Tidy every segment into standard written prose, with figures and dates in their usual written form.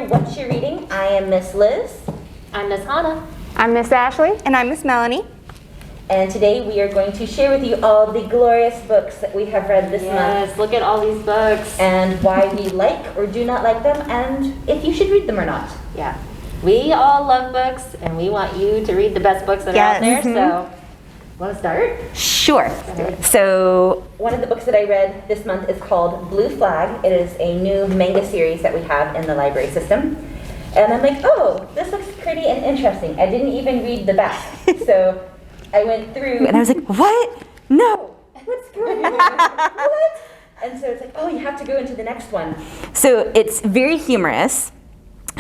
Whatcha reading. I am Miss Liz. I'm Miss Hannah. I'm Miss Ashley. And I'm Miss Melanie. And today we are going to share with you all the glorious books that we have read this month. Yes, look at all these books. And why we like or do not like them, and if you should read them or not. Yeah. We all love books, and we want you to read the best books that are out there, so want to start? Sure. So one of the books that I read this month is called Blue Flag. It is a new manga series that we have in the library system. And I'm like, oh, this looks pretty and interesting. I didn't even read the back. So I went through and I was like, what? No. What's going on? What? And so it's like, oh, you have to go into the next one. So it's very humorous.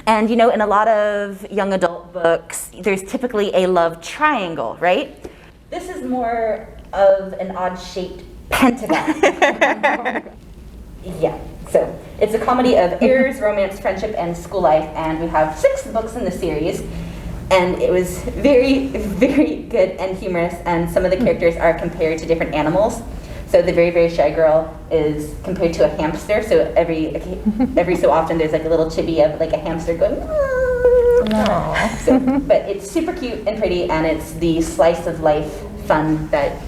And you know, in a lot of young adult books, there's typically a love triangle, right? This is more of an odd-shaped pentagon. Yeah, so it's a comedy of errors, romance, friendship, and school life, and we have 6 books in the series. And it was very, very good and humorous, and some of the characters are compared to different animals. So the very, very shy girl is compared to a hamster, so every so often there's like a little chibi of like a hamster going, so, but it's super cute and pretty, and it's the slice of life fun that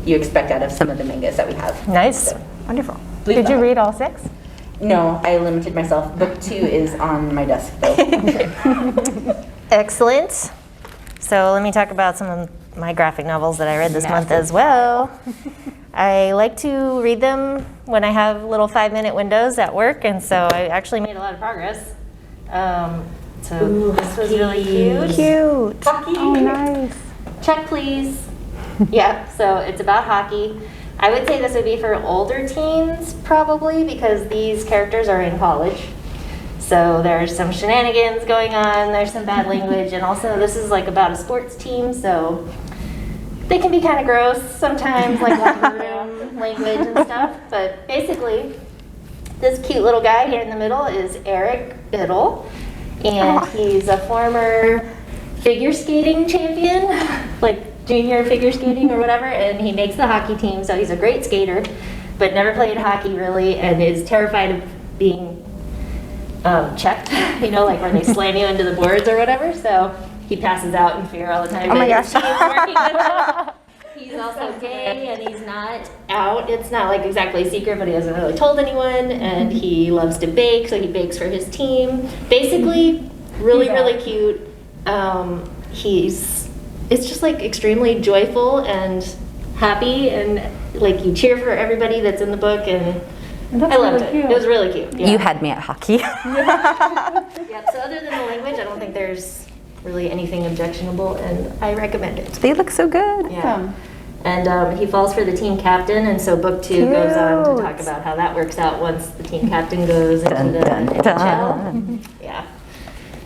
you expect out of some of the mangas that we have. Nice. So, wonderful. Blue Did you Flag. read all 6? No, I limited myself. Book 2 is on my desk though. Excellent. So let me talk about some of my graphic novels that I read this month as well. I like to read them when I have little 5-minute windows at work, and so I actually made a lot of progress. This was really cute. Cute. Hockey. Oh, nice. Check, please. Yeah, so it's about hockey. I would say this would be for older teens, probably, because these characters are in college. So there's some shenanigans going on, there's some bad language, and also this is like about a sports team, so they can be kind of gross sometimes, like locker room language and stuff. But basically, this cute little guy here in the middle is Eric Biddle, and he's a former figure skating champion, like junior figure skating or whatever, and he makes the hockey team, so he's a great skater, but never played hockey really, and is terrified of being checked, you know, like when they slam you into the boards or whatever, so he passes out in fear all the time. Oh my gosh. His team's working with him. He's also gay, and he's not out. It's not like exactly a secret, but he hasn't really told anyone, and he loves to bake, so he bakes for his team. Basically, really, really cute. It's just like extremely joyful and happy, and like you cheer for everybody that's in the book, and I loved it. It was really cute. Yeah. You had me at hockey. Yeah, so other than the language, I don't think there's really anything objectionable, and I recommend it. They look so good. Yeah. And he falls for the team captain, and so book 2 goes on to talk about how that works out once the team captain goes into the NHL. Yeah.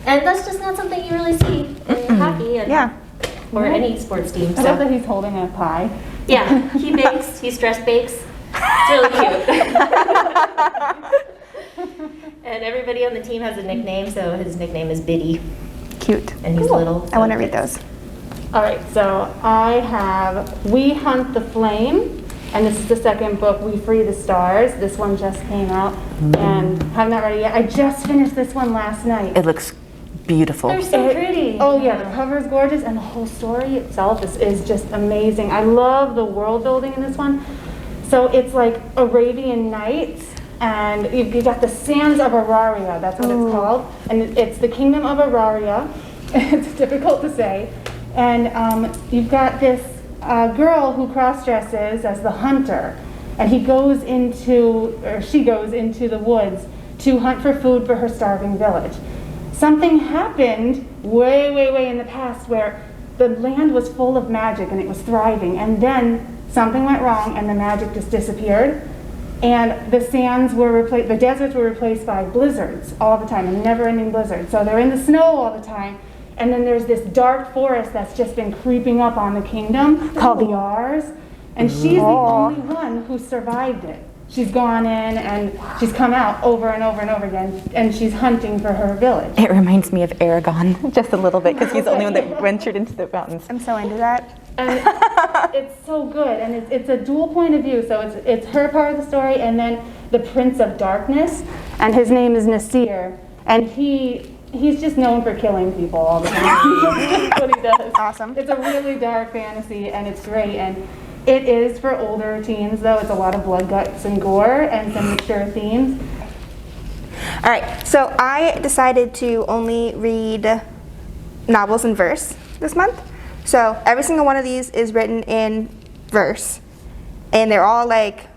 And that's just not something you really see in hockey or any sports team. I love that he's holding a pie. Yeah, he bakes, he stress bakes. It's really cute. And everybody on the team has a nickname, so his nickname is Biddy, Cute. and he's little. I want to read those. All right, so I have We Hunt the Flame, and this is the second book, We Free the Stars. This one just came out, and have not read it yet. I just finished this one last night. It looks beautiful. They're so pretty. Oh yeah, the cover is gorgeous, and the whole story itself is just amazing. I love the world building in this one. So it's like Arabian Nights, and you got the Sands of Araria, that's what it's called. And it's the Kingdom of Araria. It's difficult to say. And you've got this girl who cross-dresses as the hunter, and she goes into the woods to hunt for food for her starving village. Something happened way, way, way in the past where the land was full of magic and it was thriving, and then something went wrong and the magic just disappeared, and the deserts were replaced by blizzards all the time, and never-ending blizzards. So they're in the snow all the time, and then there's this dark forest that's just been creeping up on the kingdom called the Yars, and she's the only one who survived it. She's gone in and she's come out over and over and over again, and she's hunting for her village. It reminds me of Aragon just a little bit, because he's the only one that ventured into the mountains. I'm so into that. And it's so good, and it's a dual point of view. So it's her part of the story, and then the Prince of Darkness, and his name is Nasir. And he's just known for killing people all the time. That's what he does. Awesome. It's a really dark fantasy, and it's great. And it is for older teens, though. It's a lot of blood, guts, and gore, and some mature themes. All right, so I decided to only read novels in verse this month. So every single one of these is written in verse, and they're all like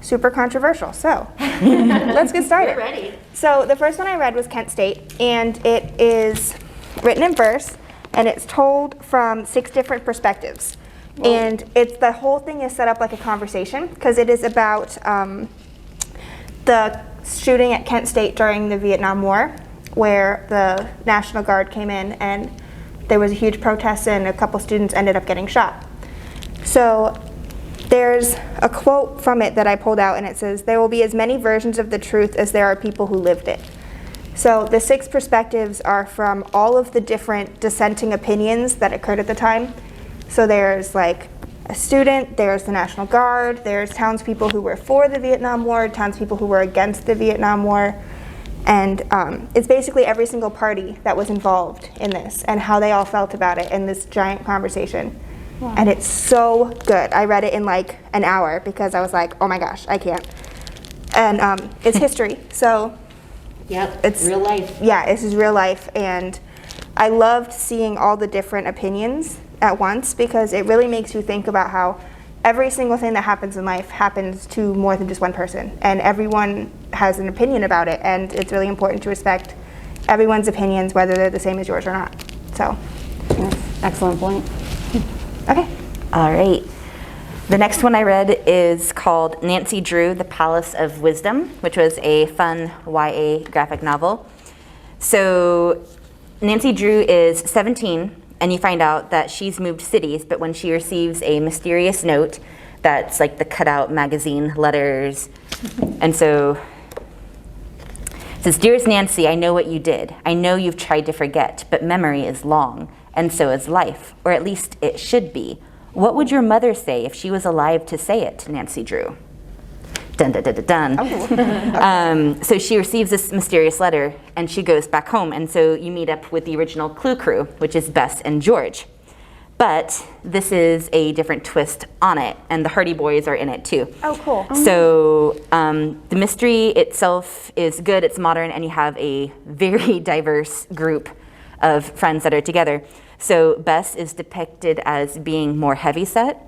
super controversial. So let's get started. We're ready. So the first one I read was Kent State, and it is written in verse, and it's told from 6 different perspectives. Whoa. And the whole thing is set up like a conversation, because it is about the shooting at Kent State during the Vietnam War, where the National Guard came in and there was a huge protest and a couple students ended up getting shot. So there's a quote from it that I pulled out, and it says, "There will be as many versions of the truth as there are people who lived it." So the 6 perspectives are from all of the different dissenting opinions that occurred at the time. So there's like a student, there's the National Guard, there's townspeople who were for the Vietnam War, townspeople who were against the Vietnam War. And it's basically every single party that was involved in this and how they all felt about it in this giant conversation. Wow. And it's so good. I read it in like an hour because I was like, oh my gosh, I can't. And it's history, so Yep, it's real life. Yeah, this is real life, and I loved seeing all the different opinions at once because it really makes you think about how every single thing that happens in life happens to more than just one person, and everyone has an opinion about it, and it's really important to respect everyone's opinions, whether they're the same as yours or not. So, Yes, excellent point. okay. All right. The next one I read is called Nancy Drew, The Palace of Wisdom, which was a fun YA graphic novel. So Nancy Drew is 17, and you find out that she's moved cities, but when she receives a mysterious note that's like the cutout magazine letters, and so it says, "Dearest Nancy, I know what you did. I know you've tried to forget, but memory is long, and so is life, or at least it should be. What would your mother say if she was alive to say it, Nancy Drew?" Dun, dun, dun, dun, dun. So she receives this mysterious letter, and she goes back home, and so you meet up with the original Clue crew, which is Bess and George. But this is a different twist on it, and the Hardy Boys are in it too. Oh, cool. So the mystery itself is good, it's modern, and you have a very diverse group of friends that are together. So Bess is depicted as being more heavyset.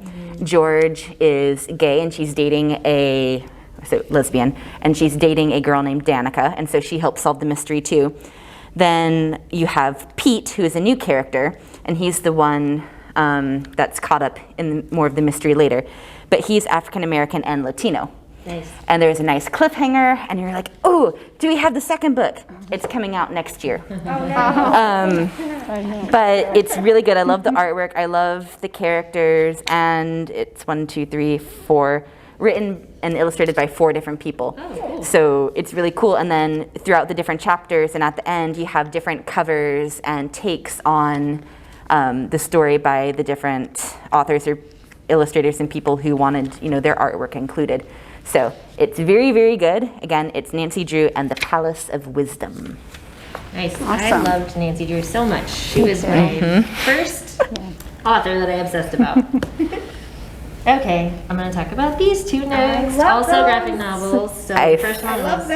George is gay, and she's dating lesbian, and she's dating a girl named Danica, and so she helps solve the mystery too. Then you have Pete, who is a new character, and he's the one that's caught up in more of the mystery later. But he's African American and Latino. Nice. And there's a nice cliffhanger, and you're like, oh, do we have the second book? It's coming out next year. But it's really good. I love the artwork. I love the characters, and it's 4 written and illustrated by 4 different people. Oh, cool. So it's really cool. And then throughout the different chapters and at the end, you have different covers and takes on the story by the different authors or illustrators and people who wanted, their artwork included. So it's very, very good. Again, it's Nancy Drew and the Palace of Wisdom. Nice. I loved Nancy Drew so much. She was my first author that I obsessed about. Okay, I'm going to talk about these 2 next. Also graphic novels. So the first one was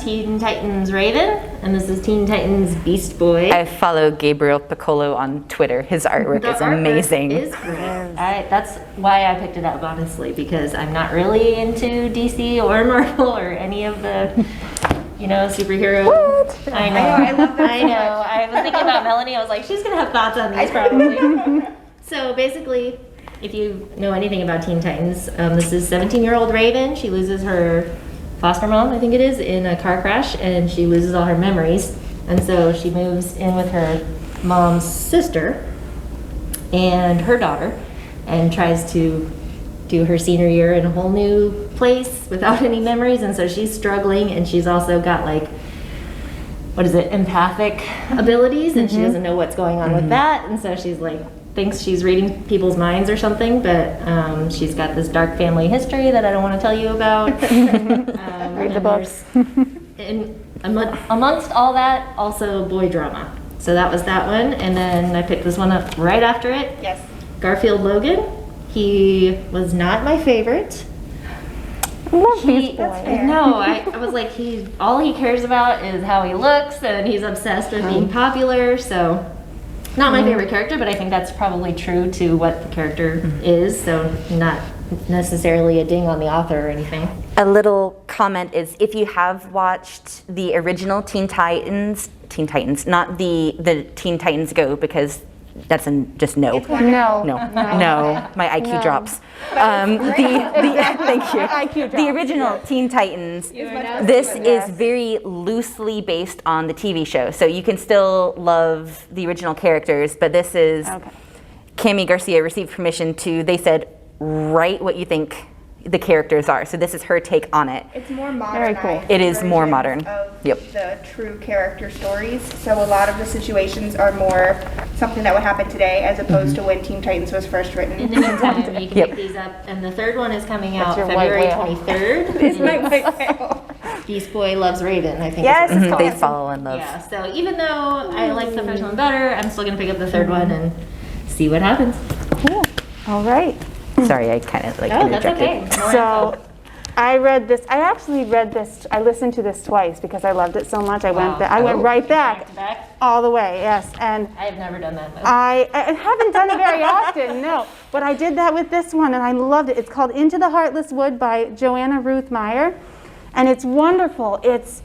Teen Titans Raven, and this is Teen Titans Beast Boy. I follow Gabriel Piccolo on Twitter. His artwork is amazing. The artwork is great. That's why I picked it up, honestly, because I'm not really into DC or Marvel or any of the, superhero. What? I know. I love that. I know. I was thinking about Melanie. I was like, she's going to have thoughts on these probably. So basically, if you know anything about Teen Titans, this is 17-year-old Raven. She loses her foster mom, I think it is, in a car crash, and she loses all her memories. And so she moves in with her mom's sister and her daughter and tries to do her senior year in a whole new place without any memories. And so she's struggling, and she's also got empathic abilities, and she doesn't know what's going on with that. And so she's thinks she's reading people's minds or something, but she's got this dark family history that I don't want to tell you about. Read the books. And amongst all that, also boy drama. So that was that one, and then I picked this one up right after it. Yes. Garfield Logan. He was not my favorite. I love these boys. No, I was like, all he cares about is how he looks, and he's obsessed with being popular, so not my favorite character, but I think that's probably true to what the character is, so not necessarily a ding on the author or anything. A little comment is if you have watched the original Teen Titans, not the Teen Titans Go, because that's just no. No. No, my IQ drops. Thank you. The original Teen Titans, this is very loosely based on the TV show. So you can still love the original characters, but this is, Cami Garcia received permission to, they said, write what you think the characters are. So this is her take on it. It's more modern. Very cool. It is more modern. Of Yep. the true character stories. So a lot of the situations are more something that would happen today as opposed to when Teen Titans was first written. In the meantime, you can Yep. pick these up, and the third one is coming out your February white whale. 23rd. It's my white whale. Beast Boy Loves Raven, I think. Yes, is what it's it's They called. fall in love. Yeah, so even though I like the first one better, I'm still gonna pick up the third one and see what happens. Cool. All right. Sorry, I kind of Oh, that's interjected. okay. More So I actually read this, I listened to this twice because I loved it so much. I went right back to back. all the way, yes. And I have never done that. I haven't done it very often, no. But I did that with this one and I loved it. It's called Into the Heartless Wood by Joanna Ruth Meyer. And it's wonderful. It's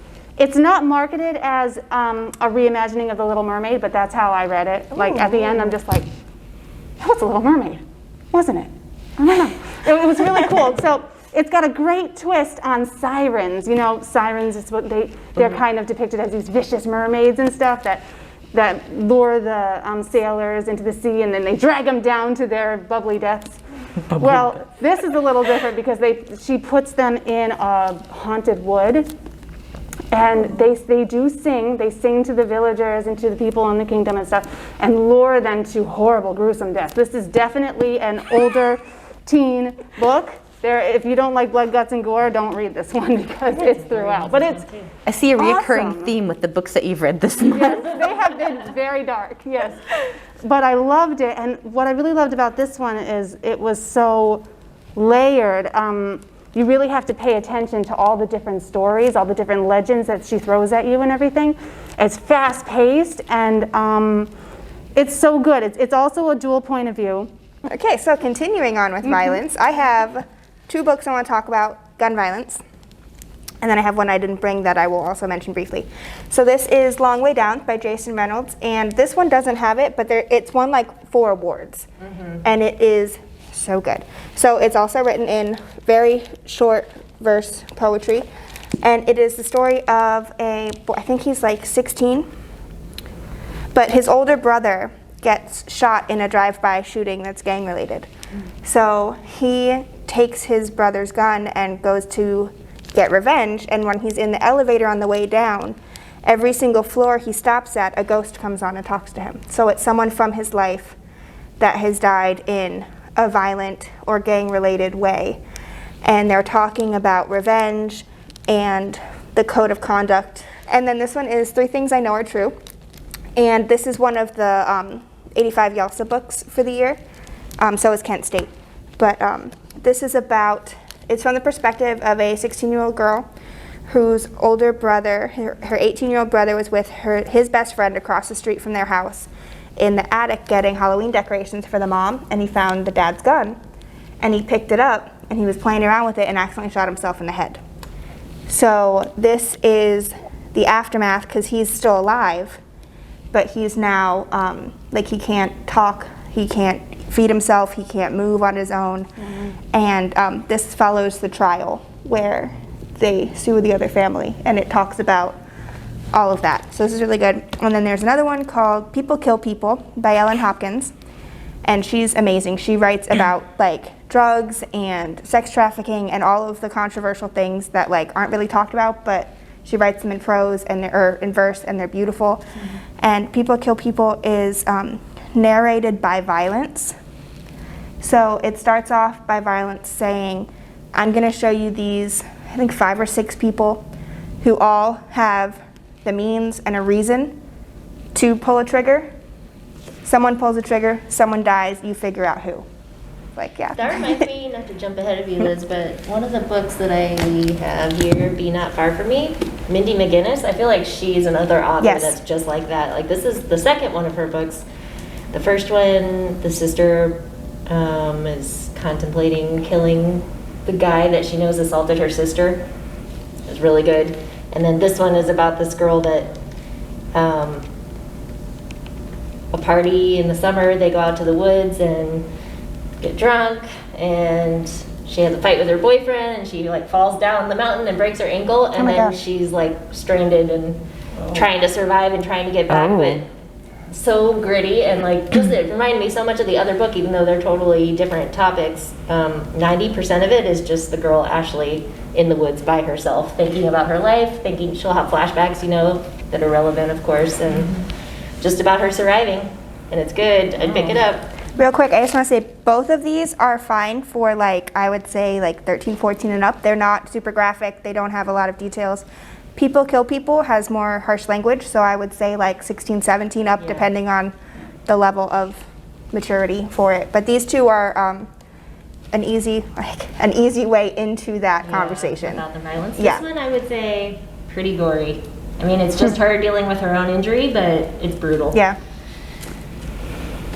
not marketed as a reimagining of The Little Mermaid, but that's how I read it. Like at the end, I'm just like, that was The Little Mermaid, wasn't it? I don't know. It was really cool. So it's got a great twist on sirens. You know, sirens is what they're kind of depicted as these vicious mermaids and stuff that lure the sailors into the sea and then they drag them down to their bubbly deaths. Well, this is a little different because she puts them in a haunted wood, and they do sing. They sing to the villagers and to the people in the kingdom and stuff, and lure them to horrible, gruesome death. This is definitely an older teen book. If you don't like blood, guts, and gore, don't read this one because it's throughout. But it's I see a reoccurring awesome. theme with the books that you've read this month. Yes, they have been very dark, yes. But I loved it, and what I really loved about this one is it was so layered. You really have to pay attention to all the different stories, all the different legends that she throws at you and everything. It's fast-paced, and it's so good. It's also a dual point of view. Okay, so continuing on with violence, I have 2 books I want to talk about, gun violence. And then I have one I didn't bring that I will also mention briefly. So this is Long Way Down by Jason Reynolds, and this one doesn't have it, but it's won like 4 awards, and it is so good. So it's also written in very short verse poetry, and it is the story of I think he's like 16, but his older brother gets shot in a drive-by shooting that's gang-related. So he takes his brother's gun and goes to get revenge, and when he's in the elevator on the way down, every single floor he stops at, a ghost comes on and talks to him. So it's someone from his life that has died in a violent or gang-related way. And they're talking about revenge and the code of conduct. And then this one is 3 Things I Know Are True. And this is one of the 85 YALSA books for the year. So is Kent State. But this is it's from the perspective of a 16-year-old girl whose older brother, her 18-year-old brother, was with his best friend across the street from their house in the attic getting Halloween decorations for the mom, and he found the dad's gun. And he picked it up, and he was playing around with it and accidentally shot himself in the head. So this is the aftermath, because he's still alive, but he's now, he can't talk, he can't feed himself, he can't move on his own. And this follows the trial where they sue the other family, and it talks about all of that. So this is really good. And then there's another one called People Kill People by Ellen Hopkins, and she's amazing. She writes about drugs and sex trafficking and all of the controversial things that aren't really talked about, but she writes them in prose or in verse, and they're beautiful. And People Kill People is narrated by Violence. So it starts off by Violence saying, I'm going to show you these, I think 5 or 6 people who all have the means and a reason to pull a trigger. Someone pulls a trigger, someone dies, you figure out who. Like, yeah. That reminds me, not to jump ahead of you, Liz, but one of the books that I have here, Be Not Far From Me, Mindy McGinnis, I feel like she's another author Yes. that's just like that. Like, this is the second one of her books. The first one, the sister is contemplating killing the guy that she knows assaulted her sister. It was really good. And then this one is about this girl that, a party in the summer, they go out to the woods and get drunk, and she has a fight with her boyfriend, and she like falls down the mountain and breaks her ankle, and my then gosh. she's like stranded and trying to survive and trying to get back, but so gritty, and like just it reminded me so much of the other book, even though they're totally different topics. 90% of it is just the girl Ashley in the woods by herself, thinking about her life, thinking she'll have flashbacks, you know, that are relevant, of course, and just about her surviving. And it's good. I'd pick it up. Real quick, I just want to say both of these are fine for like, I would say like 13, 14 and up. They're not super graphic. They don't have a lot of details. People Kill People has more harsh language, so I would say like 16, 17 up, depending on the level of maturity for it. But these two are an easy way into that conversation. About the violence. Yeah. This one I would say pretty gory. I mean, it's just her dealing with her own injury, but it's brutal. Yeah.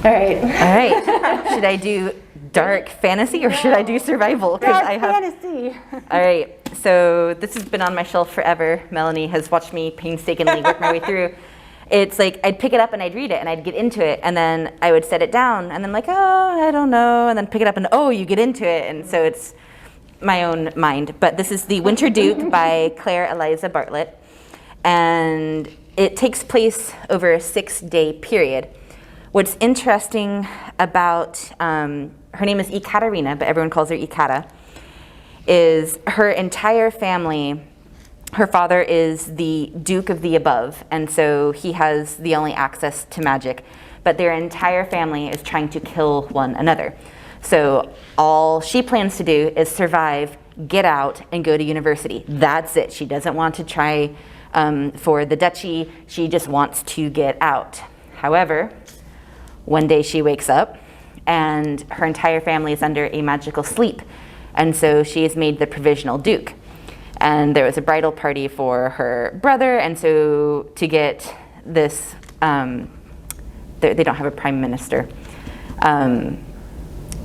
All right. Should I do dark fantasy or should I do survival? 'Cause Dark I have. fantasy. All right. So this has been on my shelf forever. Melanie has watched me painstakingly work my way through. It's like I'd pick it up and I'd read it and I'd get into it, and then I would set it down and then like, oh, I don't know, and then pick it up and oh, you get into it, and so it's my own mind. But this is The Winter Duke by Claire Eliza Bartlett, and it takes place over a 6-day period. What's interesting about, her name is Ekaterina, but everyone calls her Ekata, is her entire family, her father is the Duke of the Above, and so he has the only access to magic, but their entire family is trying to kill one another. So all she plans to do is survive, get out, and go to university. That's it. She doesn't want to try for the duchy. She just wants to get out. However, one day she wakes up and her entire family is under a magical sleep. And so she is made the provisional duke. And there was a bridal party for her brother, and so to get this, they don't have a prime minister.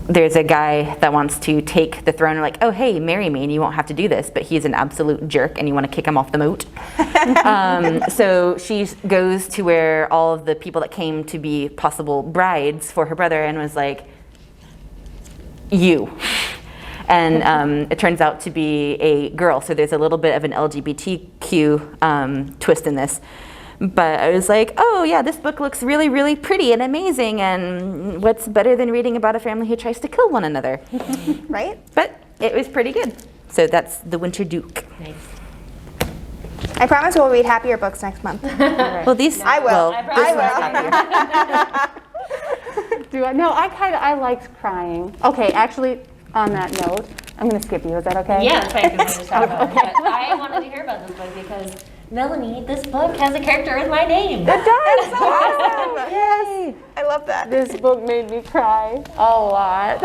There's a guy that wants to take the throne and like, oh, hey, marry me and you won't have to do this, but he's an absolute jerk and you want to kick him off the moat. So she goes to where all of the people that came to be possible brides for her brother and was like, you. And it turns out to be a girl, so there's a little bit of an LGBTQ twist in this. But I was like, oh yeah, this book looks really, really pretty and amazing, and what's better than reading about a family who tries to kill one another? Right? But it was pretty good. So that's The Winter Duke. Nice. I promise we'll read happier books next month. Well, these I will. well, I will. I liked crying. Okay, actually, on that note, I'm going to skip you. Is that okay? Yeah, that's fine, because I just talked about it. But I wanted to hear about this book because, Melanie, this book has a character with my name. It does. So awesome. Yes. I love that. This book made me cry a lot.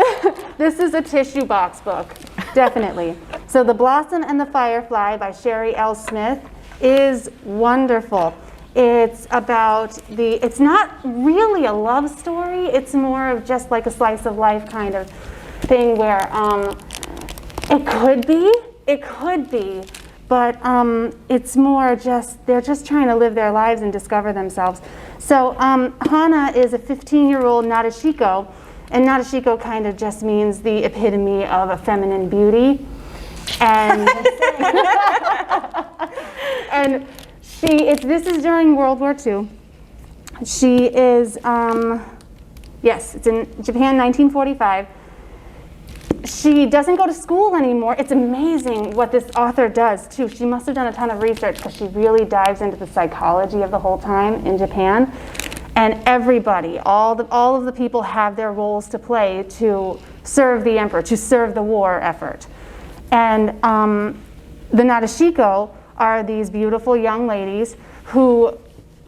This is a tissue box book, definitely. So The Blossom and the Firefly by Sherry L. Smith is wonderful. It's about it's not really a love story. It's more of just like a slice of life kind of thing where it could be, but it's more just, they're just trying to live their lives and discover themselves. So Hana is a 15-year-old Nadeshiko, and Nadeshiko kind of just means the epitome of a feminine beauty. And, and this is during World War II. She is, yes, it's in Japan, 1945. She doesn't go to school anymore. It's amazing what this author does, too. She must have done a ton of research because she really dives into the psychology of the whole time in Japan. And everybody, all of the people have their roles to play to serve the emperor, to serve the war effort. And the Nadeshiko are these beautiful young ladies who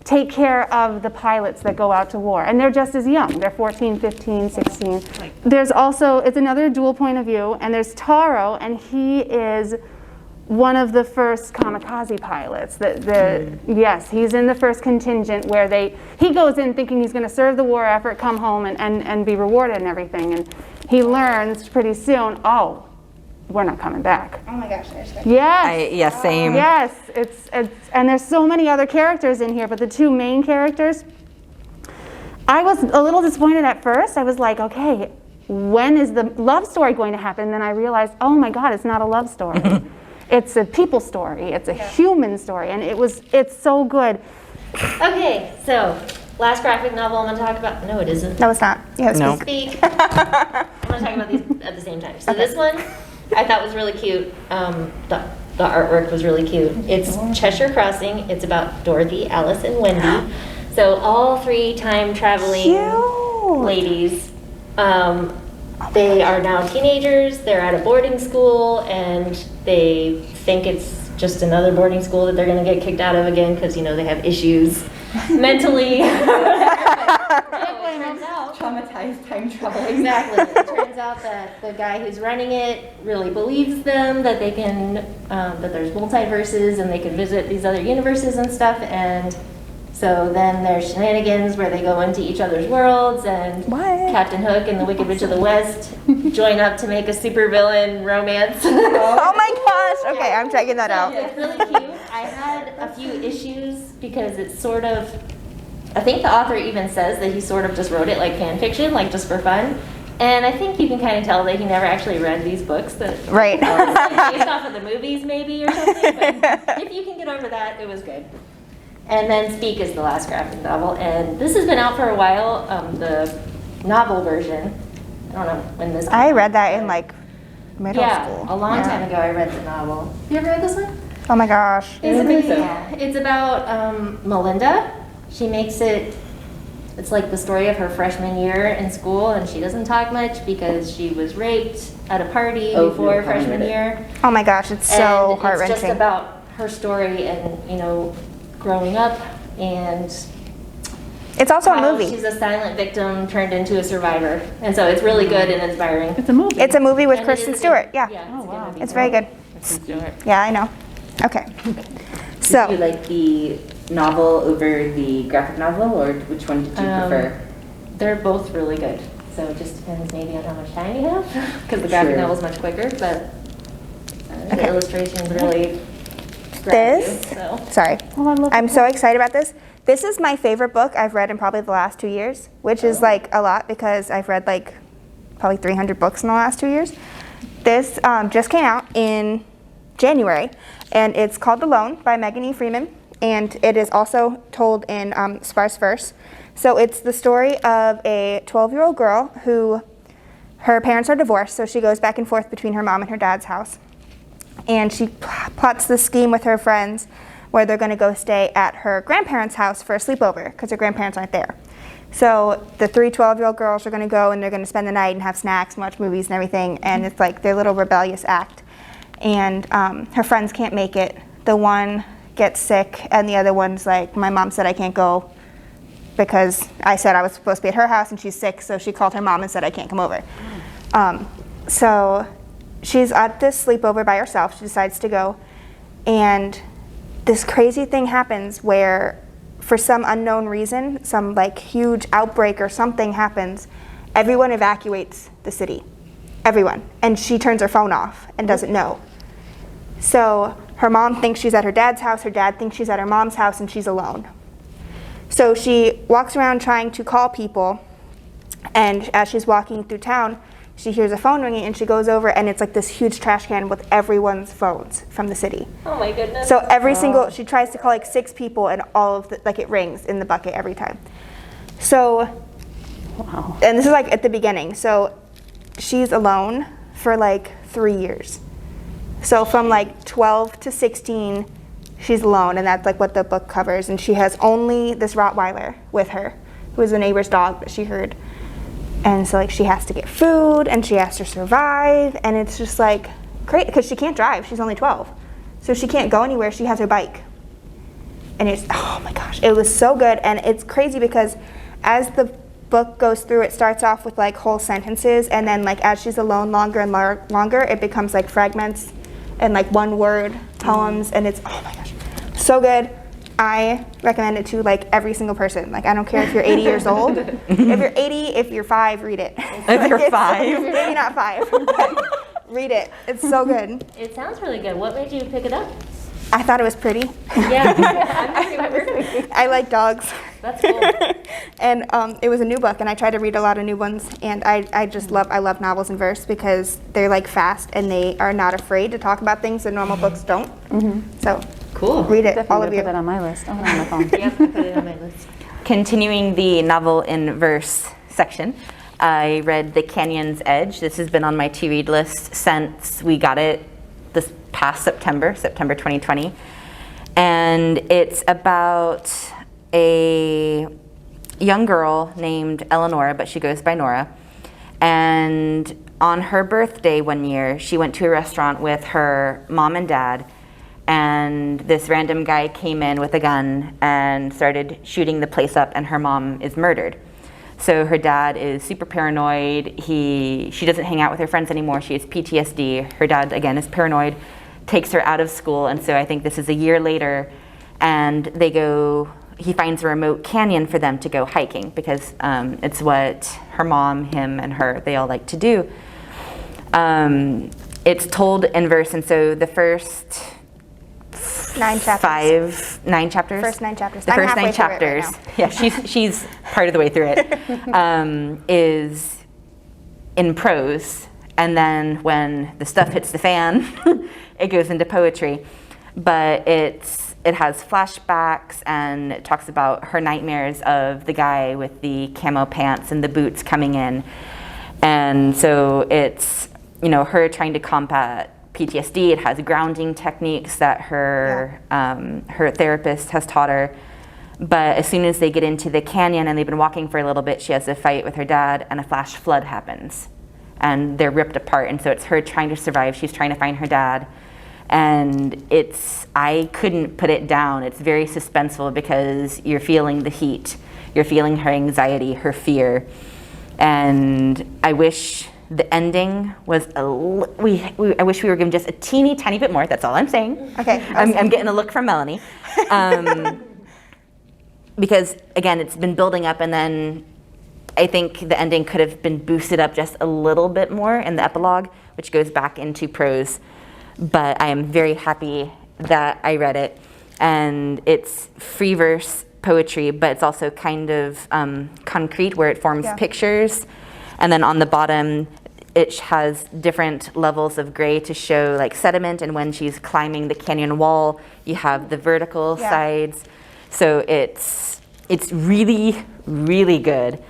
take care of the pilots that go out to war. And they're just as young. They're 14, 15, 16. There's also, it's another dual point of view, and there's Taro, and he is one of the first kamikaze pilots. Yes, he's in the first contingent where he goes in thinking he's going to serve the war effort, come home and be rewarded and everything. And he learns pretty soon, oh, we're not coming back. Oh my gosh, Yes. Yeah, same. Yes, it's and there's so many other characters in here, but the two main characters, I was a little disappointed at first. I was like, okay, when is the love story going to happen? And then I realized, oh my God, it's not a love story. It's a people story. It's a human story, and it's so good. Okay, so last graphic novel I'm going to talk about. No, it isn't. No, it's not. You have to No. speak. I'm going to talk about these at the same time. So this one I thought was really cute. The artwork was really cute. It's Cheshire Crossing. It's about Dorothy, Alice, and Wendy. So all 3 time traveling ladies. They are now teenagers. They're at a boarding school, and they think it's just another boarding school that they're going to get kicked out of again because, they have issues mentally. Traumatized time travel. Exactly. It turns out that the guy who's running it really believes them, that they can, that there's multiverses and they can visit these other universes and stuff. And so then there's shenanigans where they go into each other's worlds, and Captain Hook and the Wicked Witch of the West join up to make a supervillain romance. Oh my gosh. Okay, I'm checking that out. It's really cute. I had a few issues because it's sort of, I think the author even says that he sort of just wrote it like fan fiction, like just for fun. And I think you can kind of tell that he never actually read these books, that Right. based off of the movies maybe or something. But if you can get over that, it was good. And then Speak is the last graphic novel, and this has been out for a while, the novel version. I don't know when this came I out, read that in but- like middle school. a long time ago I read the novel. You ever read this one? Oh my gosh. It's about Melinda. She makes it, it's like the story of her freshman year in school, and she doesn't talk much because she was raped at a party before freshman year. Oh my gosh, it's so And heart-wrenching. it's just about her story and, growing up, and It's also a how movie. she's a silent victim turned into a survivor. And so it's really good and inspiring. It's a movie. It's a movie with And it Kristen is Stewart. good. Yeah. It's a good movie. It's very good. Yeah, I know. Okay. Do you So, like the novel over the graphic novel, or which one did you prefer? They're both really good. So it just depends maybe on how much time you have, because the graphic Sure. novel is much quicker, but the Okay. illustrations really grab you, This- so. sorry. Oh, I love I'm so excited about this. This is my favorite book I've read in probably the last 2 years, which is like a lot because I've read like probably 300 books in the last 2 years. This just came out in January, and it's called Alone by Megan E. Freeman, and it is also told in sparse verse. So it's the story of a 12-year-old girl who, her parents are divorced, so she goes back and forth between her mom and her dad's house. And she plots this scheme with her friends where they're going to go stay at her grandparents' house for a sleepover because her grandparents aren't there. So the 3 12-year-old girls are going to go, and they're going to spend the night and have snacks and watch movies and everything, and it's like their little rebellious act. And her friends can't make it. The one gets sick, and the other one's like, my mom said I can't go because I said I was supposed to be at her house and she's sick, so she called her mom and said I can't come over. So she's at this sleepover by herself. She decides to go, and this crazy thing happens where, for some unknown reason, some like huge outbreak or something happens, everyone evacuates the city. Everyone. And she turns her phone off and doesn't know. So her mom thinks she's at her dad's house, her dad thinks she's at her mom's house, and she's alone. So she walks around trying to call people, and as she's walking through town, she hears a phone ringing, and she goes over, and it's like this huge trash can with everyone's phones from the city. Oh my goodness. So every single, she tries to call like 6 people, and all of the, like it rings in the bucket every time. So, and this is like at the beginning. So she's alone for like 3 years. So from like 12 to 16, she's alone, and that's like what the book covers. And she has only this Rottweiler with her, who is a neighbor's dog that she heard. And so like she has to get food, and she has to survive, and it's just like great because she can't drive. She's only 12, so she can't go anywhere. She has her bike, and it's, oh my gosh, it was so good. And it's crazy because as the book goes through, it starts off with like whole sentences, and then like as she's alone longer and longer, it becomes like fragments and like one word poems, and it's, oh my gosh, so good. I recommend it to like every single person. Like, I don't care if you're 80 years old. If you're 80, if you're 5, read it. If you're 5. Maybe not 5, but read it. It's so good. It sounds really good. What made you pick it up? I thought it was pretty. Yeah, I've never heard of it. I like dogs. That's cool. And it was a new book, and I try to read a lot of new ones. And I love novels in verse because they're like fast, and they are not afraid to talk about things that normal books don't. So Cool. read it, Definitely all of gonna you. put that on my list. I'll put it on my phone. Yep, I put it on my list. Continuing the novel in verse section, I read The Canyon's Edge. This has been on my to-read list since we got it this past September 2020. And it's about a young girl named Eleanor, but she goes by Nora. And on her birthday one year, she went to a restaurant with her mom and dad, and this random guy came in with a gun and started shooting the place up, and her mom is murdered. So her dad is super paranoid. She doesn't hang out with her friends anymore. She has PTSD. Her dad, again, is paranoid, takes her out of school, and so I think this is a year later, and he finds a remote canyon for them to go hiking because it's what her mom, him, and her, they all like to do. It's told in verse, and so the first 9 chapters. 9 chapters? First 9 chapters. The I'm first 9 halfway through it right chapters, now. yeah, she's part of the way through it, is in prose, and then when the stuff hits the fan, it goes into poetry. But it has flashbacks, and it talks about her nightmares of the guy with the camo pants and the boots coming in. And so it's, her trying to combat PTSD. It has grounding techniques that her therapist has taught her. But as soon as they get into the canyon and they've been walking for a little bit, she has a fight with her dad, and a flash flood happens. And they're ripped apart, and so it's her trying to survive. She's trying to find her dad. And I couldn't put it down. It's very suspenseful because you're feeling the heat. You're feeling her anxiety, her fear. And I wish the ending was I wish we were given just a teeny tiny bit more. That's all I'm saying. Okay. I'm getting a look from Melanie. Because again, it's been building up, and then I think the ending could have been boosted up just a little bit more in the epilogue, which goes back into prose. But I am very happy that I read it. And it's free verse poetry, but it's also kind of concrete, where it forms pictures. And then on the bottom, it has different levels of gray to show like sediment. And when she's climbing the canyon wall, you have the vertical sides. So it's really, really good.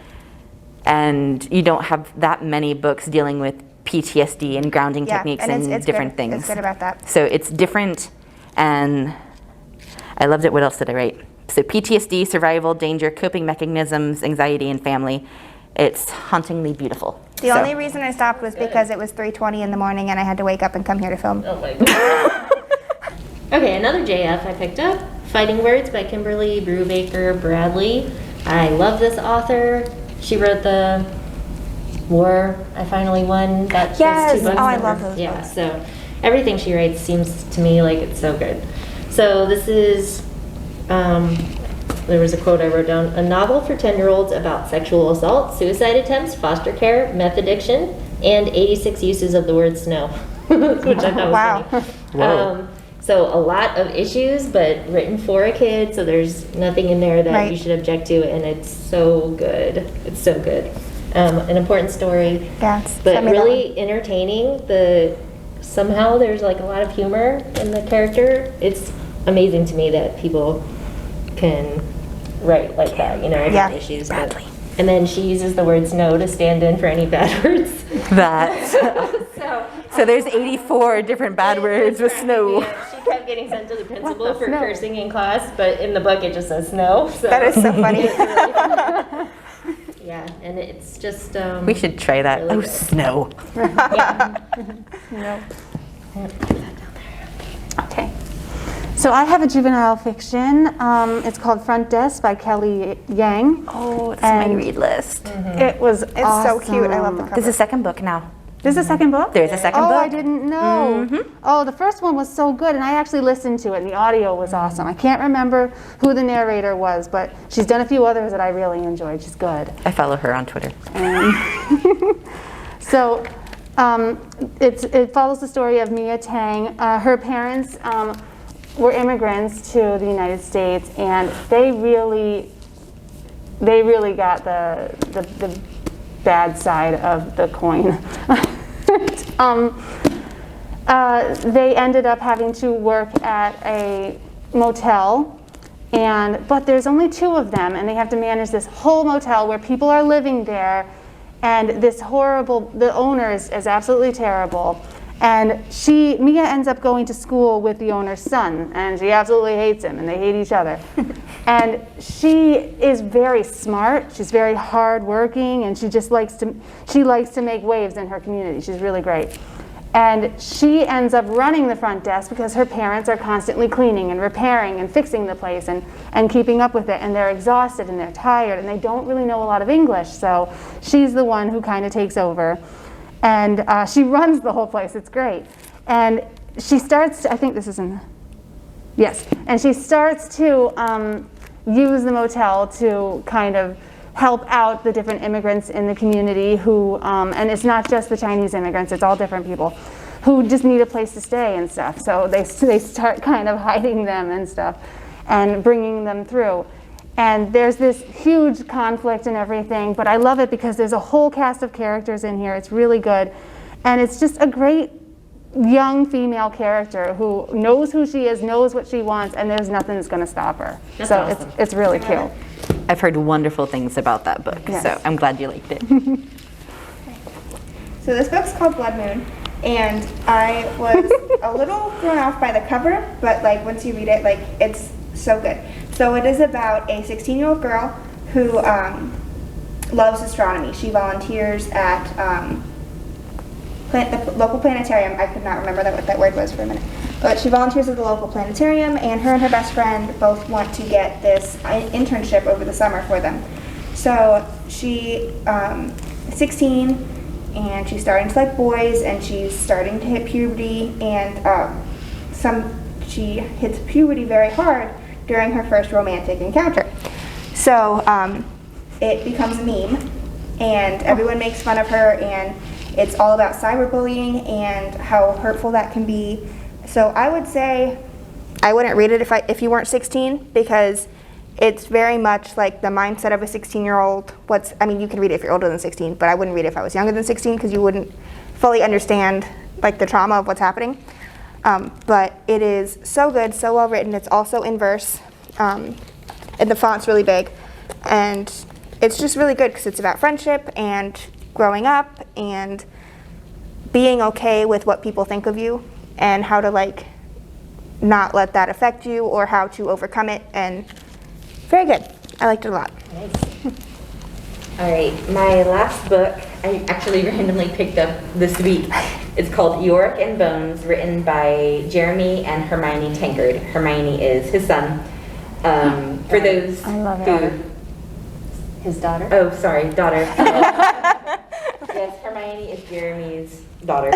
And you don't have that many books dealing with PTSD and grounding techniques and it's different good. things. It's good about that. So it's different, and I loved it. What else did I write? So PTSD, survival, danger, coping mechanisms, anxiety, and family. It's hauntingly beautiful. The only reason I stopped was because it was 3:20 in the morning and I had to wake up and come here to film. Oh my god. Okay, another JF I picked up, Fighting Words by Kimberly Brubaker Bradley. I love this author. She wrote the War I Finally Won. That's 2 books. Oh, I love those Yeah, books. so everything she writes seems to me like it's so good. So this is, there was a quote I wrote down, a novel for 10-year-olds about sexual assault, suicide attempts, foster care, meth addiction, and 86 uses of the word snow, which I thought was funny. So a lot of issues, but written for a kid, so there's nothing in there that you should object to, and it's so good. It's so good. An important story, but really entertaining. Somehow there's like a lot of humor in the character. It's amazing to me that people can write like that, about issues. And then she uses the word snow to stand in for any bad words. So there's 84 different bad words with snow. Yeah, she kept getting sent to the principal for cursing in class, but in the book it just says snow. So. That is so funny. Yeah, and it's just... we should try that. really good. Snow. Okay. So I have a juvenile fiction. It's called Front Desk by Kelly Yang. Oh, it's my And read list. It was It's so cute. I love the cover. This is the second book now. This is the second book? There's a second Oh, book. I didn't know. Oh, the first one was so good, and I actually listened to it, and the audio was awesome. I can't remember who the narrator was, but she's done a few others that I really enjoyed. She's good. I follow her on Twitter. So it follows the story of Mia Tang. Her parents were immigrants to the United States, and they really got the bad side of the coin. They ended up having to work at a motel, but there's only 2 of them, and they have to manage this whole motel where people are living there, and the owner is absolutely terrible. And Mia ends up going to school with the owner's son, and she absolutely hates him, and they hate each other. And she is very smart, she's very hardworking, and she likes to make waves in her community. She's really great. And she ends up running the front desk because her parents are constantly cleaning and repairing and fixing the place and keeping up with it, and they're exhausted and they're tired and they don't really know a lot of English, so she's the one who kind of takes over. And she runs the whole place. It's great. And she starts to, I think this is in, yes. And she starts to use the motel to kind of help out the different immigrants in the community who, and it's not just the Chinese immigrants, it's all different people who just need a place to stay and stuff. So they start kind of hiding them and stuff and bringing them through. And there's this huge conflict and everything, but I love it because there's a whole cast of characters in here. It's really good. And it's just a great young female character who knows who she is, knows what she wants, and there's nothing that's going to stop her. That's so awesome. it's really cute. I've heard wonderful things about that book, Yes. so I'm glad you liked it. So this book's called Blood Moon, and I was a little thrown off by the cover, but like once you read it, like it's so good. So it is about a 16-year-old girl who loves astronomy. She volunteers at the local planetarium. I could not remember what that word was for a minute. But she volunteers at the local planetarium, and her best friend both want to get this internship over the summer for them. So she is 16, and she's starting to like boys, and she's starting to hit puberty, and she hits puberty very hard during her first romantic encounter. So it becomes a meme, and everyone makes fun of her, and it's all about cyberbullying and how hurtful that can be. So I would say I wouldn't read it if you weren't 16, because it's very much like the mindset of a 16-year-old. I mean, you can read it if you're older than 16, but I wouldn't read it if I was younger than 16, because you wouldn't fully understand like the trauma of what's happening. But it is so good, so well written. It's also in verse, and the font's really big. And it's just really good because it's about friendship and growing up and being okay with what people think of you and how to like not let that affect you or how to overcome it. And very good. I liked it a lot. All right, my last book, I actually randomly picked up this week. It's called Yorick and Bones, written by Jeremy and Hermione Tankard. Hermione is his son. For those I love who... it. His daughter? Oh, sorry, daughter. Yes, Hermione is Jeremy's daughter.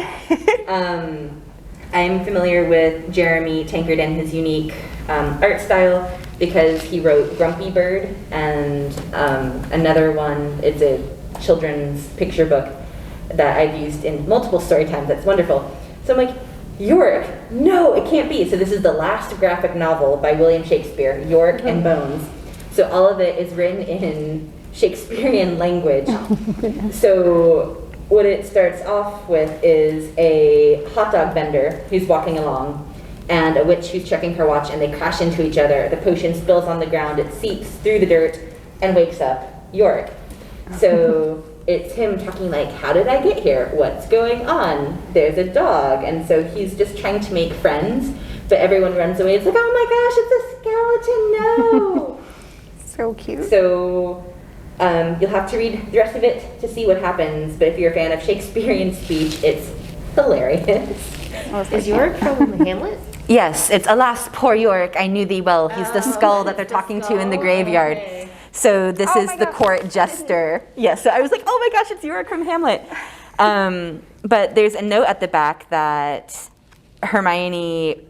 I'm familiar with Jeremy Tankard and his unique art style because he wrote Grumpy Bird and another one. It's a children's picture book that I've used in multiple story times. That's wonderful. So I'm like, Yorick? No, it can't be. So this is the last graphic novel by William Shakespeare, Yorick and Bones. So all of it is written in Shakespearean language. So what it starts off with is a hot dog vendor who's walking along and a witch who's checking her watch, and they crash into each other. The potion spills on the ground, it seeps through the dirt and wakes up Yorick. So it's him talking like, how did I get here? What's going on? There's a dog. And so he's just trying to make friends, but everyone runs away. It's like, oh my gosh, it's a skeleton, no! So cute. So you'll have to read the rest of it to see what happens, but if you're a fan of Shakespearean speech, it's hilarious. Is Yorick from Hamlet? Yes, it's Alas, poor York, I knew thee well. He's the skull that they're talking to in the graveyard. Okay. So this Oh is my the gosh. Court Jester. Yes, so I was like, oh my gosh, it's York from Hamlet. But there's a note at the back that Hermione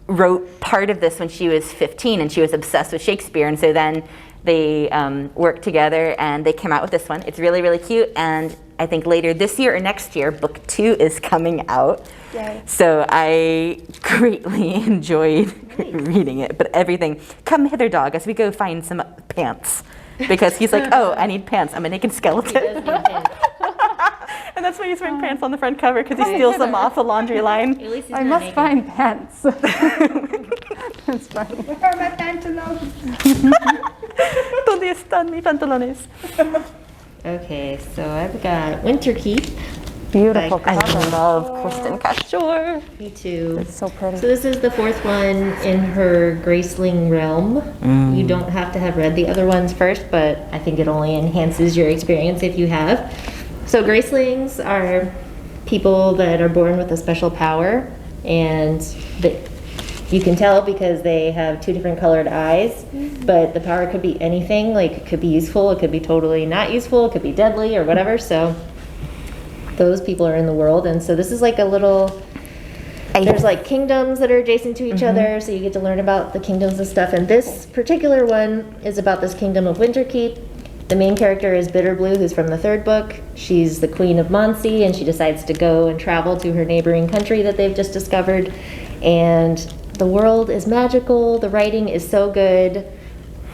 wrote part of this when she was 15 and she was obsessed with Shakespeare. And so then they worked together and they came out with this one. It's really, really cute. And I think later this year or next year, book 2 is coming out. Yay. So I greatly enjoyed reading it. But everything, come hither, dog, as we go find some pants. Because he's like, oh, I need pants. I'm a naked skeleton. And that's why he's wearing pants on the front cover, because he steals them off the laundry line. At least he's I not must naked. find pants. That's funny. Where are my pantaloons? ¿Dónde están mis pantalones? Okay, so I've got Winterkeep. Beautiful I cover. love Kristen Cashore. Me too. It's so pretty. So this is the 4th one in her Graceling realm. You don't have to have read the other ones first, but I think it only enhances your experience if you have. So Gracelings are people that are born with a special power, and you can tell because they have 2 different colored eyes, but the power could be anything. Like, it could be useful, it could be totally not useful, it could be deadly or whatever. So those people are in the world, and so this is like a little, there's like kingdoms that are adjacent to each other, so you get to learn about the kingdoms and stuff. And this particular one is about this kingdom of Winterkeep. The main character is Bitterblue, who's from the 3rd book. She's the queen of Monsey, and she decides to go and travel to her neighboring country that they've just discovered. And the world is magical. The writing is so good.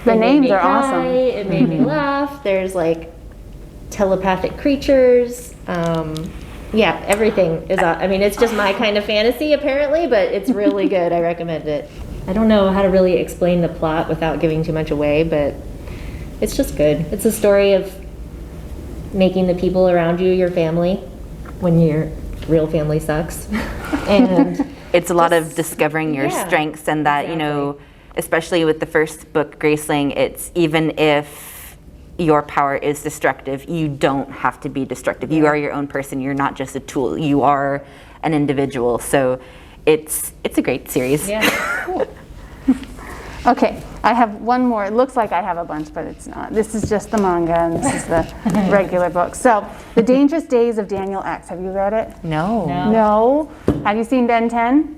The It made names me are cry, awesome. It made me laugh. There's like telepathic creatures. Yeah, everything is. I mean, it's just my kind of fantasy apparently, but it's really good. I recommend it. I don't know how to really explain the plot without giving too much away, but it's just good. It's a story of making the people around you your family when your real family sucks. And It's a lot of discovering your Yeah, strengths, and that, you know, especially with the first book, Graceling, it's even if your power is destructive, you don't have to be destructive. You are your own person. You're not just a tool. You are an individual. So it's a great series. yeah. Okay, I have one more. It looks like I have a bunch, but it's not. This is just the manga, and this is the regular book. So, The Dangerous Days of Daniel X. Have you read it? No. No. Have you seen Ben 10?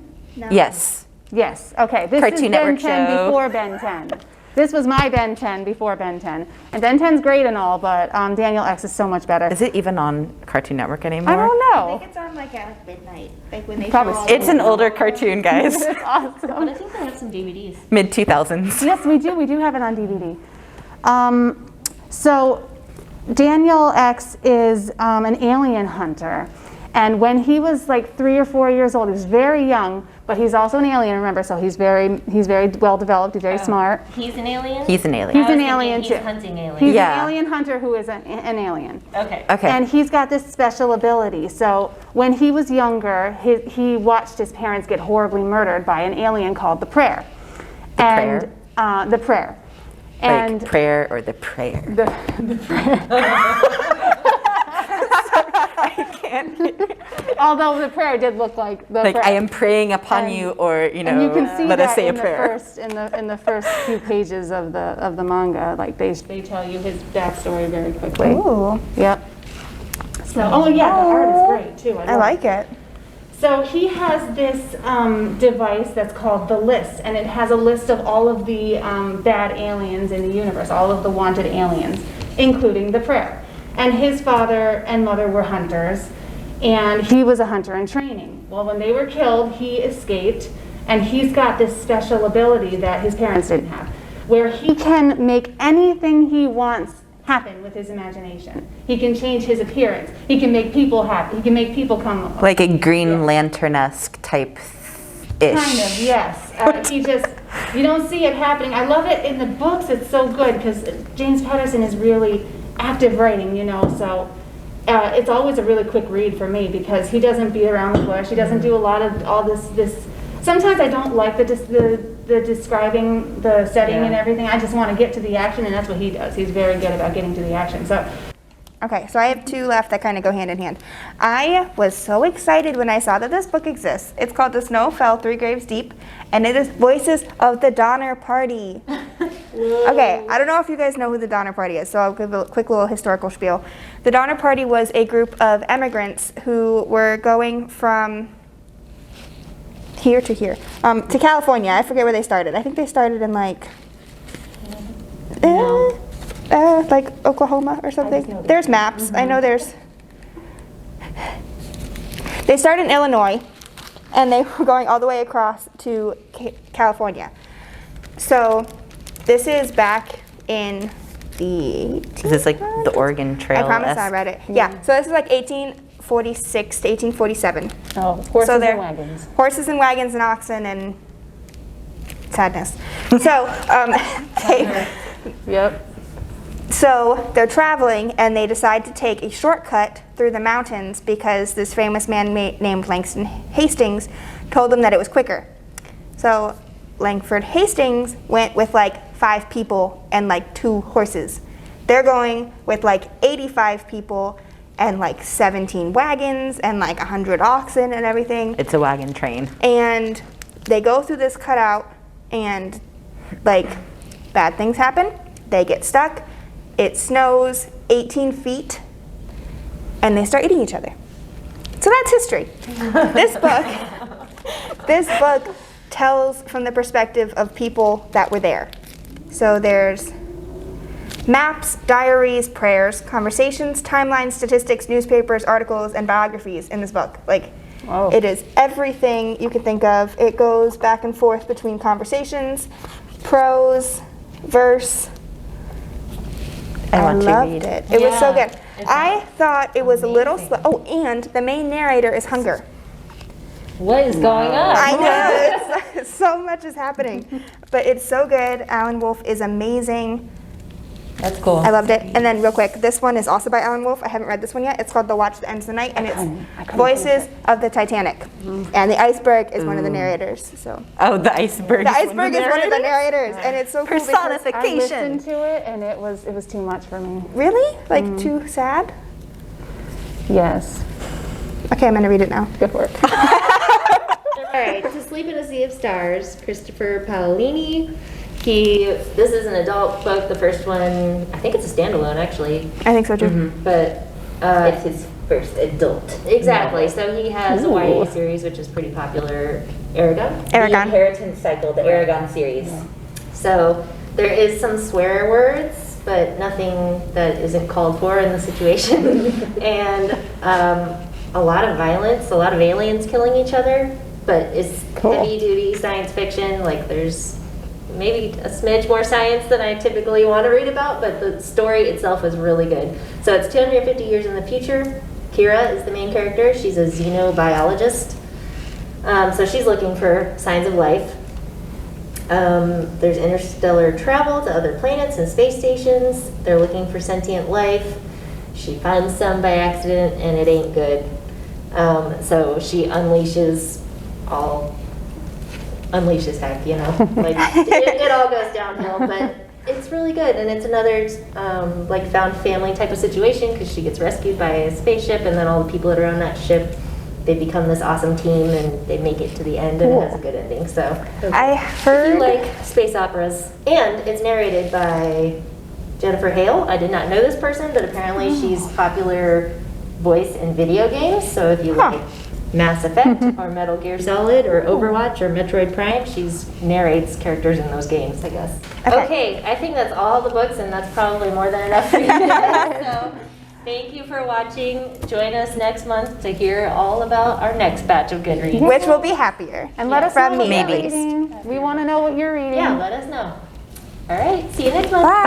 Yes. Yes. Okay. This Cartoon is Ben Network 10 show. before Ben 10. This was my Ben 10 before Ben 10. And Ben 10's great and all, but Daniel X is so much better. Is it even on Cartoon Network anymore? I don't I know. think it's on like at midnight, like when they Probably show all It's an older cartoon, guys. It's awesome. But I think they have some DVDs. Mid 2000s. Yes, we do. We do have it on DVD. So Daniel X is an alien hunter. And when he was like 3 or 4 years old, he was very young, but he's also an alien, remember, so he's very well developed, he's very smart. He's an alien? He's an alien. He's I was an thinking alien he's too. hunting aliens. He's Yeah. an alien hunter who is an alien. Okay. Okay. And he's got this special ability. So when he was younger, he watched his parents get horribly murdered by an alien called the Prayer. Prayer? The Prayer. Like And prayer or the prayer. the Prayer. Although the prayer did look like the Like, prayer. I am praying upon And- you, or, you know, And you can see let us that say a in the prayer. first in the first few pages of the manga. Like they tell you his backstory very quickly. Ooh, Yep. So oh yeah, the art is great too. I like it. So he has this device that's called the list, and it has a list of all of the bad aliens in the universe, all of the wanted aliens, including the Prayer. And his father and mother were hunters, and he was a hunter in training. Well, when they were killed, he escaped, and he's got this special ability that his parents didn't have, where he can make anything he wants happen with his imagination. He can change his appearance. He can make people happy. He can make people come. Like a Green Lantern-esque type ish. Kind of, yes. You don't see it happening. I love it in the books. It's so good because James Patterson is really active writing, so it's always a really quick read for me because he doesn't beat around the bush. He doesn't do a lot of all this. Sometimes I don't like the describing the setting and everything. I just want to get to the action, and that's what he does. He's very good about getting to the action. So Okay, so I have 2 left that kind of go hand in hand. I was so excited when I saw that this book exists. It's called The Snow Fell 3 Graves Deep, and it is Voices of the Donner Party. Okay, I don't know if you guys know who the Donner Party is, so I'll give a quick little historical spiel. The Donner Party was a group of immigrants who were going from here to here, to California. I forget where they started. I think they started in like Oklahoma or something. There's maps. I know there's. They started in Illinois, and they were going all the way across to California. So this is back in the. Is this like the Oregon Trail? I promise I read it. Yeah. So this is like 1846 to 1847. Oh, horses So they're- and wagons. Horses and wagons and oxen and sadness. So Yep. So they're traveling and they decide to take a shortcut through the mountains because this famous man named Langston Hastings told them that it was quicker. So Langford Hastings went with like 5 people and like 2 horses. They're going with like 85 people and like 17 wagons and like 100 oxen and everything. It's a wagon train. And they go through this cutout and like bad things happen. They get stuck. It snows 18 feet and they start eating each other. So that's history. This book tells from the perspective of people that were there. So there's maps, diaries, prayers, conversations, timelines, statistics, newspapers, articles, and biographies in this book. Like, Wow. It is everything you could think of. It goes back and forth between conversations, prose, verse. I want to loved read. it. It was so Yeah, good. it's I thought it was a little slow. Oh, and the main narrator is Hunger. What is going on? I know, it's, so much is happening. But it's so good. Alan Wolfe is amazing. That's cool. I loved it. And then real quick, this one is also by Alan Wolfe. I haven't read this one yet. It's called The Watch That Ends the Night, and it's Voices of the Titanic. And the iceberg is one of the narrators. So Oh, the iceberg. the iceberg is one of the narrators, and it's so cool because I Personification. listened to it and it was too much for me. really like too sad. Yes. Okay, I'm gonna read it now. Good work. All right, To Sleep in a Sea of Stars, Christopher Paolini. This is an adult book. The first one, I think it's a standalone actually, I think so too. but It's his first adult. exactly. So he has a YA series, which is pretty popular, Aragon. The Aragon. Inheritance Cycle, the Aragon series. So there is some swear words, but nothing that isn't called for in the situation, and a lot of violence, a lot of aliens killing each other. But it's heavy duty science fiction. Like there's maybe a smidge more science than I typically want to read about, but the story itself is really good. So it's 250 years in the future. Kira is the main character. She's a xenobiologist. So she's looking for signs of life. There's interstellar travel to other planets and space stations. They're looking for sentient life. She finds some by accident and it ain't good. So she unleashes heck, you know, like it all goes downhill, but it's really good. And it's another like found family type of situation because she gets rescued by a spaceship and then all the people that are on that ship, they become this awesome team and they make it to the end and it has a good ending. So I if you heard. like space operas, and it's narrated by Jennifer Hale. I did not know this person, but apparently she's popular voice in video games. So if you like Mass Effect or Metal Gear Solid or Overwatch or Metroid Prime, she's narrates characters in those games, I guess. Okay, I think that's all the books, and that's probably more than enough for you guys. So thank you for watching. Join us next month to hear all about our next batch of good reads. Which will be happier. And let us From know what me, you're at least. reading. We want to know what you're reading. Yeah, let us know. All right, see you next month. Bye.